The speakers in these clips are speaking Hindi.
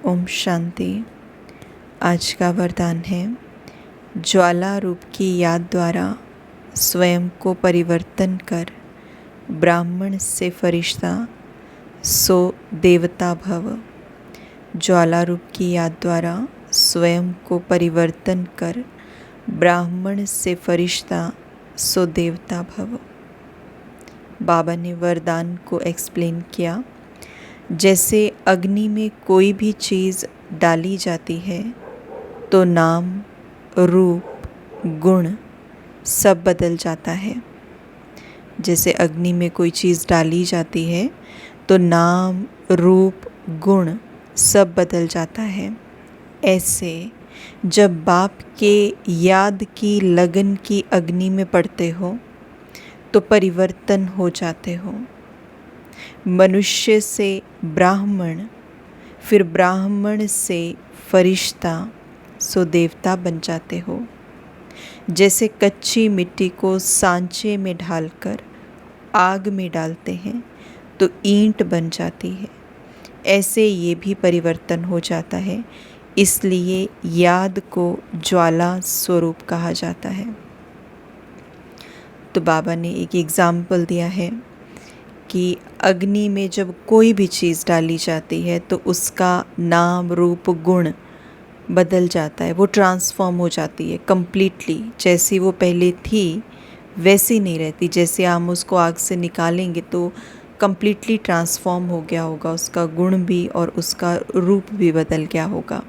ओम शांति। आज का वरदान है, ज्वाला रूप की याद द्वारा स्वयं को परिवर्तन कर ब्राह्मण से फरिश्ता सो देवता भव। ज्वाला रूप की याद द्वारा स्वयं को परिवर्तन कर ब्राह्मण से फरिश्ता सो देवता भव। बाबा ने वरदान को एक्सप्लेन किया, जैसे अग्नि में कोई भी चीज़ डाली जाती है तो नाम, रूप, गुण सब बदल जाता है। जैसे अग्नि में कोई चीज़ डाली जाती है तो नाम, रूप, गुण सब बदल जाता है। ऐसे जब बाप के याद की लगन की अग्नि में पड़ते हो तो परिवर्तन हो जाते हो। मनुष्य से ब्राह्मण, फिर ब्राह्मण से फरिश्ता सो देवता बन जाते हो। जैसे कच्ची मिट्टी को सांचे में ढालकर आग में डालते हैं तो ईंट बन जाती है, ऐसे ये भी परिवर्तन हो जाता है। इसलिए याद को ज्वाला स्वरूप कहा जाता है। तो बाबा ने एक एग्ज़ाम्पल दिया है कि अग्नि में जब कोई भी चीज़ डाली जाती है तो उसका नाम, रूप, गुण बदल जाता है, वो ट्रांसफॉर्म हो जाती है कम्प्लीटली। जैसी वो पहले थी वैसी नहीं रहती। जैसे हम उसको आग से निकालेंगे तो कम्प्लीटली ट्रांसफॉर्म हो गया होगा, उसका गुण भी और उसका रूप भी बदल गया होगा।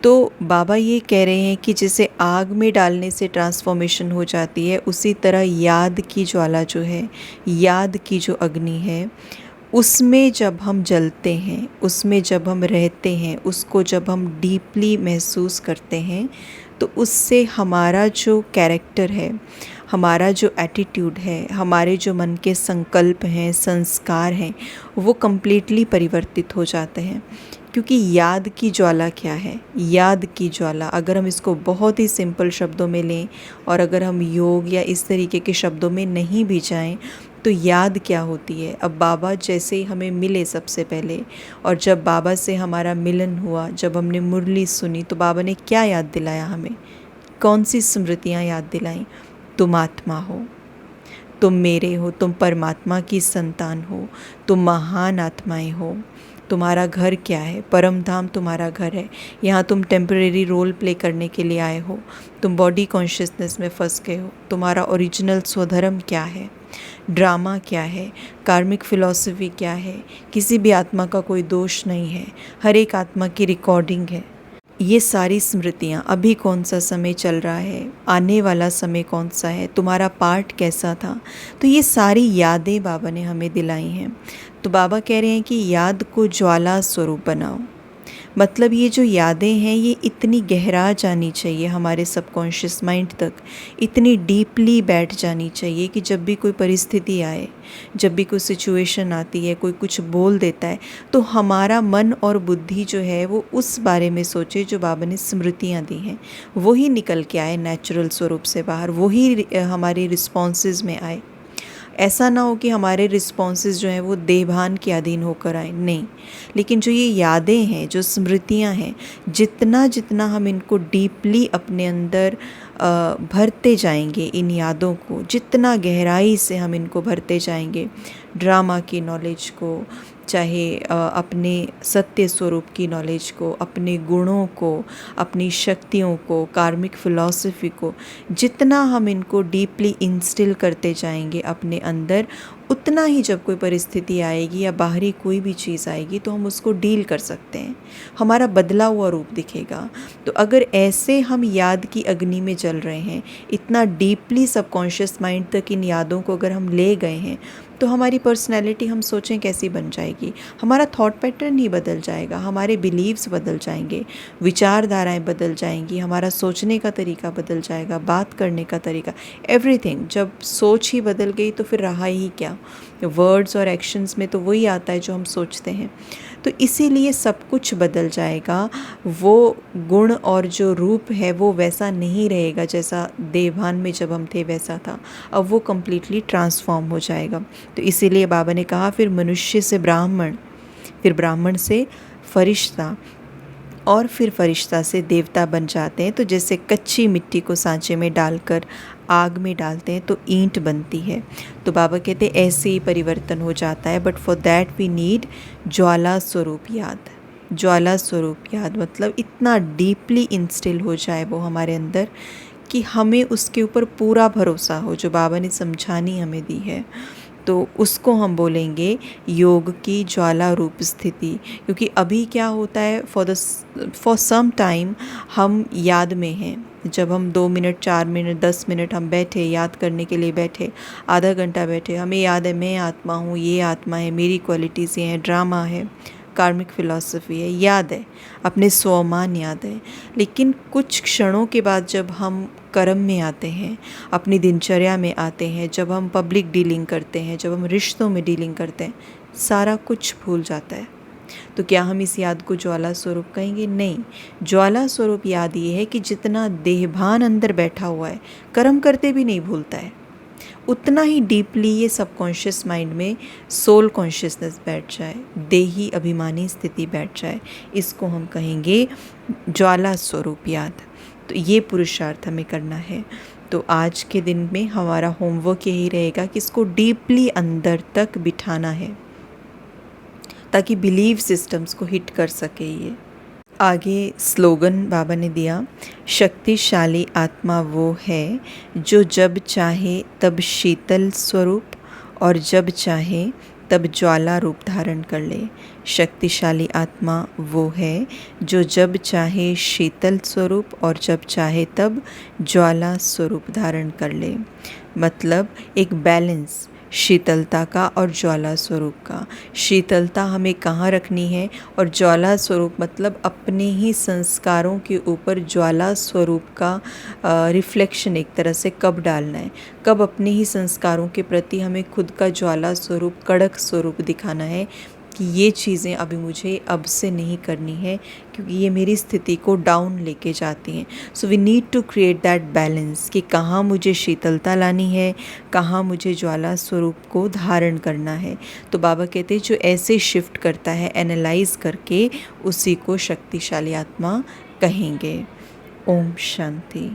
तो बाबा ये कह रहे हैं कि जैसे आग में डालने से ट्रांसफॉर्मेशन हो जाती है, उसी तरह याद की ज्वाला जो है, याद की जो अग्नि है, उसमें जब हम जलते हैं, उसमें जब हम रहते हैं, उसको जब हम डीपली महसूस करते हैं तो उससे हमारा जो कैरेक्टर है, हमारा जो एटीट्यूड है, हमारे जो मन के संकल्प हैं, संस्कार हैं, वो कम्प्लीटली परिवर्तित हो जाते हैं। क्योंकि याद की ज्वाला क्या है? याद की ज्वाला अगर हम इसको बहुत ही सिंपल शब्दों में लें और अगर हम योग या इस तरीके के शब्दों में नहीं भी जाएं तो याद क्या होती है? अब बाबा जैसे ही हमें मिले सबसे पहले, और जब बाबा से हमारा मिलन हुआ, जब हमने मुरली सुनी तो बाबा ने क्या याद दिलाया हमें? कौन सी स्मृतियाँ याद दिलाईं? तुम आत्मा हो, तुम मेरे हो, तुम परमात्मा की संतान हो, तुम महान आत्माएं हो। तुम्हारा घर क्या है? परम धाम तुम्हारा घर है। यहाँ तुम टेम्परेरी रोल प्ले करने के लिए आए हो, तुम बॉडी कॉन्शियसनेस में फंस गए हो। तुम्हारा ओरिजिनल स्वधर्म क्या है? ड्रामा क्या है? कार्मिक फिलॉसफी क्या है? किसी भी आत्मा का कोई दोष नहीं है, हर एक आत्मा की रिकॉर्डिंग है। ये सारी स्मृतियाँ, अभी कौन सा समय चल रहा है, आने वाला समय कौन सा है, तुम्हारा पार्ट कैसा था, तो ये सारी यादें बाबा ने हमें दिलाई हैं। तो बाबा कह रहे हैं कि याद को ज्वाला स्वरूप बनाओ। मतलब ये जो यादें हैं ये इतनी गहरा जानी चाहिए हमारे सबकॉन्शियस माइंड तक, इतनी डीपली बैठ जानी चाहिए कि जब भी कोई परिस्थिति आए, जब भी कोई सिचुएशन आती है, कोई कुछ बोल देता है तो हमारा मन और बुद्धि जो है वो उस बारे में सोचे जो बाबा ने स्मृतियाँ दी हैं, वही निकल के आए नेचुरल स्वरूप से बाहर, वही हमारे रिस्पॉन्सेज में आए। ऐसा ना हो कि हमारे रिस्पॉन्सेज जो हैं वो देभान के अधीन होकर आए, नहीं। लेकिन जो ये यादें हैं, जो स्मृतियाँ हैं, जितना जितना हम इनको डीपली अपने अंदर भरते जाएंगे, इन यादों को जितना गहराई से हम इनको भरते जाएंगे, ड्रामा की नॉलेज को, चाहे अपने सत्य स्वरूप की नॉलेज को, अपने गुणों को, अपनी शक्तियों को, कार्मिक फिलॉसफी को, जितना हम इनको डीपली इंस्टिल करते जाएंगे अपने अंदर, उतना ही जब कोई परिस्थिति आएगी या बाहरी कोई भी चीज़ आएगी तो हम उसको डील कर सकते हैं, हमारा बदला हुआ रूप दिखेगा। तो अगर ऐसे हम याद की अग्नि में जल रहे हैं, इतना डीपली सबकॉन्शियस माइंड तक इन यादों को अगर हम ले गए हैं, तो हमारी पर्सनैलिटी हम सोचें कैसी बन जाएगी, हमारा थॉट पैटर्न ही बदल जाएगा, हमारे बिलीव्स बदल जाएंगे, विचारधाराएं बदल जाएंगी, हमारा सोचने का तरीका बदल जाएगा, बात करने का तरीका, एवरीथिंग। जब सोच ही बदल गई तो फिर रहा ही क्या? वर्ड्स और एक्शंस में तो वही आता है जो हम सोचते हैं। तो इसीलिए सब कुछ बदल जाएगा, वो गुण और जो रूप है वो वैसा नहीं रहेगा जैसा देवभान में जब हम थे वैसा था, अब वो कम्प्लीटली ट्रांसफॉर्म हो जाएगा। तो इसीलिए बाबा ने कहा फिर मनुष्य से ब्राह्मण, फिर ब्राह्मण से फरिश्ता और फिर फरिश्ता से देवता बन जाते हैं। तो जैसे कच्ची मिट्टी को सांचे में डालकर आग में डालते हैं तो ईंट बनती है, तो बाबा कहते हैं ऐसे ही परिवर्तन हो जाता है। But for that we need Jwala Swaroop याद। ज्वाला स्वरूप याद मतलब इतना डीपली इंस्टिल हो जाए वो हमारे अंदर कि हमें उसके ऊपर पूरा भरोसा हो, जो बाबा ने समझानी हमें दी है। तो उसको हम बोलेंगे योग की ज्वाला रूप स्थिति। क्योंकि अभी क्या होता है, फॉर सम टाइम हम याद में हैं। जब हम 2 मिनट 4 मिनट 10 मिनट हम बैठे, याद करने के लिए बैठे, आधा घंटा बैठे, हमें याद है मैं आत्मा हूँ, ये आत्मा है, मेरी क्वालिटीज़ ये हैं, ड्रामा है, कार्मिक फ़िलॉसफी है, याद है, अपने स्वमान याद है। लेकिन कुछ क्षणों के बाद जब हम कर्म में आते हैं, अपनी दिनचर्या में आते हैं, जब हम पब्लिक डीलिंग करते हैं, जब हम रिश्तों में डीलिंग करते हैं, सारा कुछ भूल जाता है। तो क्या हम इस याद को ज्वाला स्वरूप कहेंगे? नहीं। ज्वाला स्वरूप याद ये है कि जितना देहभान अंदर बैठा हुआ है, कर्म करते भी नहीं भूलता है, उतना ही डीपली ये सबकॉन्शियस माइंड में सोल कॉन्शियसनेस बैठ जाए, देही अभिमानी स्थिति बैठ जाए, इसको हम कहेंगे ज्वाला स्वरूप याद। तो ये पुरुषार्थ हमें करना है। तो आज के दिन में हमारा होमवर्क यही रहेगा कि इसको डीपली अंदर तक बिठाना है ताकि बिलीव सिस्टम्स को हिट कर सके। ये आगे स्लोगन बाबा ने दिया, शक्तिशाली आत्मा वो है जो जब चाहे तब शीतल स्वरूप और जब चाहे तब ज्वाला रूप धारण कर ले। शक्तिशाली आत्मा वो है जो जब चाहे शीतल स्वरूप और जब चाहे तब ज्वाला स्वरूप धारण कर ले। मतलब एक बैलेंस शीतलता का और ज्वाला स्वरूप का। शीतलता हमें कहाँ रखनी है और ज्वाला स्वरूप मतलब अपने ही संस्कारों के ऊपर ज्वाला स्वरूप का रिफ्लेक्शन एक तरह से कब डालना है, कब अपने ही संस्कारों के प्रति हमें खुद का ज्वाला स्वरूप, कड़क स्वरूप दिखाना है कि ये चीज़ें अभी मुझे अब से नहीं करनी है क्योंकि ये मेरी स्थिति को डाउन लेके जाती हैं। So we need to create that balance कि कहाँ मुझे शीतलता लानी है, कहाँ मुझे ज्वाला स्वरूप को धारण करना है। तो बाबा कहते हैं जो ऐसे शिफ्ट करता है एनालाइज करके, उसी को शक्तिशाली आत्मा कहेंगे। ओम शांति।